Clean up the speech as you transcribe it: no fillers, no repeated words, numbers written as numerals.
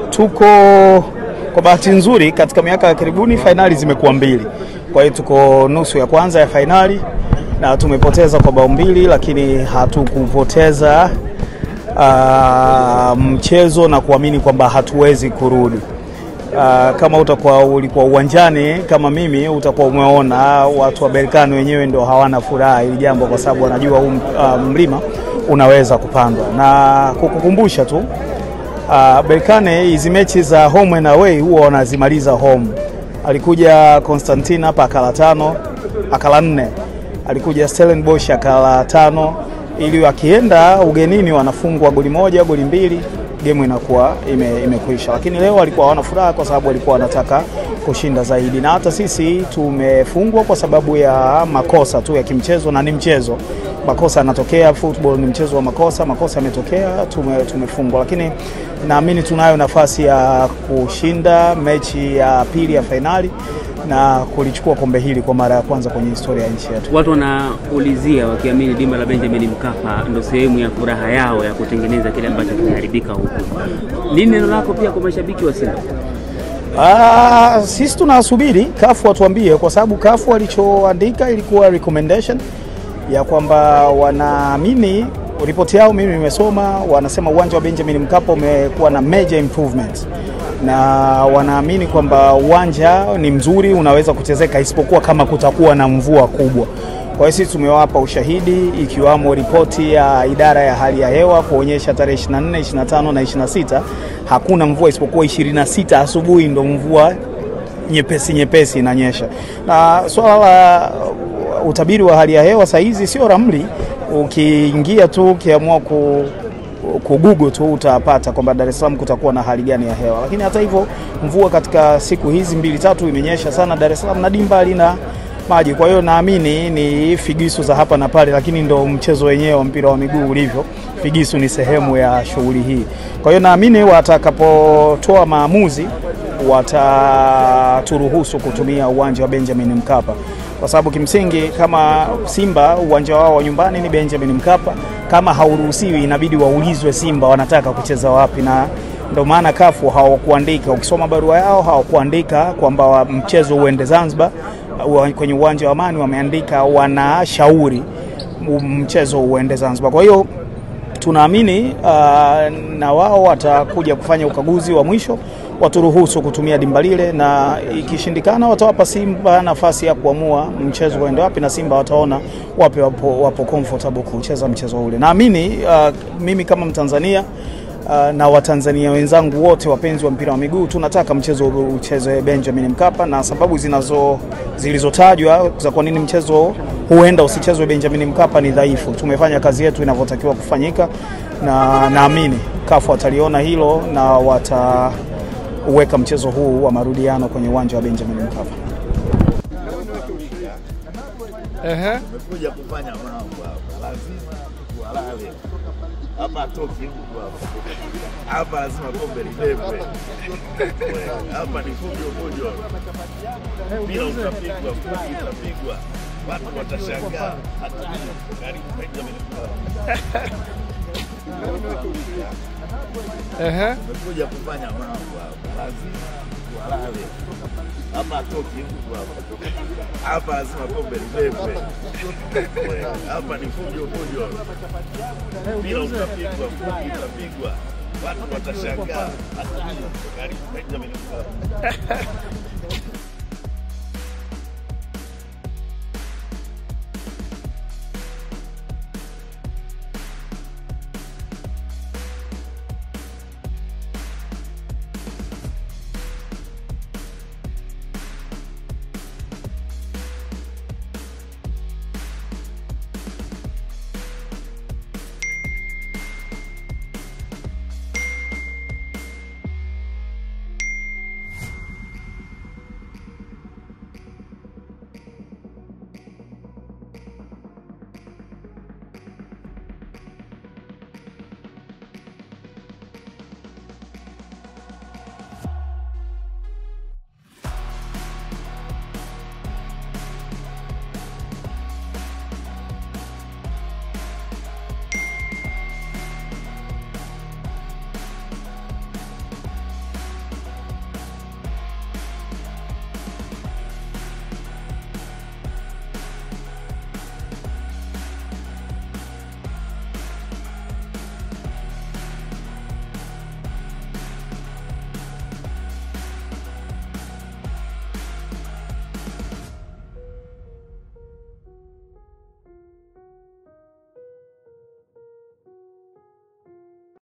Tuko kwa bahati nzuri katika miaka ya karibuni fainali zimekuwa mbili. Kwa hiyo tuko nusu ya kwanza ya fainali na tumepoteza kwa bao mbili, lakini hatukupoteza mchezo na kuamini kwamba hatuwezi kurudi. Kama ulikuwa uwanjani kama mimi, utakuwa umeona watu wa Berkane wenyewe ndio hawana furaha hili jambo, kwa sababu wanajua mlima unaweza kupandwa. Na kukukumbusha tu, Berkane hizi mechi za home and away huwa wanazimaliza home. Alikuja Constantine hapa akala 5, akala 4. Alikuja Stellenbosch akala 5, ili akienda ugenini wanafungwa goli 1, goli 2, game inakuwa imekwisha. Lakini leo walikuwa hawana furaha kwa sababu walikuwa wanataka kushinda zaidi. Na hata sisi tumefungwa kwa sababu ya makosa tu ya kimchezo, na ni mchezo. Makosa yanatokea, football ni mchezo wa makosa yametokea, tumefungwa. Lakini naamini tunayo nafasi ya kushinda mechi ya pili ya fainali na kulichukua kombe hili kwa mara ya kwanza kwenye historia ya nchi yetu. Watu wanaulizia wakiamini dimba la Benjamin Mkapa ndio sehemu ya furaha yao ya kutengeneza kile ambacho kimeharibika huko. Nini neno lako pia kwa mashabiki wa Simba? Sisi tunasubiri CAF watuambie, kwa sababu CAF walichoandika ilikuwa recommendation ya kwamba wanaamini, ripoti yao mimi nimesoma, wanasema uwanja wa Benjamin Mkapa umekuwa na major improvements, na wanaamini kwamba uwanja ni mzuri, unaweza kuchezeka isipokuwa kama kutakuwa na mvua kubwa. Kwa hiyo sisi tumewapa ushahidi, ikiwamo ripoti ya idara ya hali ya hewa kuonyesha tarehe 24, 25 na 26 hakuna mvua, isipokuwa 26 asubuhi ndo mvua nyepesi inanyesha. Na swala la utabiri wa hali ya hewa saa hizi sio ramli, ukiingia tu ukiamua Google tu utapata kwamba Dar es Salaam kutakuwa na hali gani ya hewa. Lakini hata hivyo mvua katika siku hizi 2-3 imenyesha sana Dar es Salaam na dimba lina maji. Kwa hiyo naamini ni figisu za hapa na pale, lakini ndo mchezo wenyewe wa mpira wa miguu ulivyo. Figisu ni sehemu ya shughuli hii. Kwa hiyo naamini watakapotoa maamuzi wataturuhusu kutumia uwanja wa Benjamin Mkapa, kwa sababu kimsingi kama Simba uwanja wao wa nyumbani ni Benjamin Mkapa. Kama hauruhusiwi inabidi waulizwe Simba wanataka kucheza wapi, na ndio maana CAF hawakuandika, ukisoma barua yao hawakuandika kwamba mchezo uende Zanzibar kwenye uwanja wa Amani, wameandika wanashauri mchezo uende Zanzibar. Kwa hiyo tunaamini na wao watakuja kufanya ukaguzi wa mwisho, waturuhusu kutumia dimba lile, na ikishindikana watawapa Simba nafasi ya kuamua mchezo uende wapi, na Simba wataona wapi wapo comfortable kucheza mchezo ule. Naamini mimi kama Mtanzania na Watanzania wenzangu wote wapenzi wa mpira wa miguu tunataka mchezo ucheze Benjamin Mkapa, na sababu zilizotajwa za kwa nini mchezo huenda usichezwe Benjamin Mkapa ni dhaifu. Tumefanya kazi yetu inavyotakiwa kufanyika, na naamini CAF wataliona hilo na wataweka mchezo huu wa marudiano kwenye uwanja wa Benjamin Mkapa. Umekuja kufanya mambo lazima tualale. Hapa toki hapa lazima kombe libebwe. Hapa ni fujo. Bila utapigwa. Watu watashangaa. Hata karibu Benjamin Mkapa. Umekuja kufanya mambo lazima tualale. Hapa toki hapa lazima kombe libebwe. Hapa ni fujo. Bila utapigwa. Watu watashangaa. Hata karibu Benjamin Mkapa.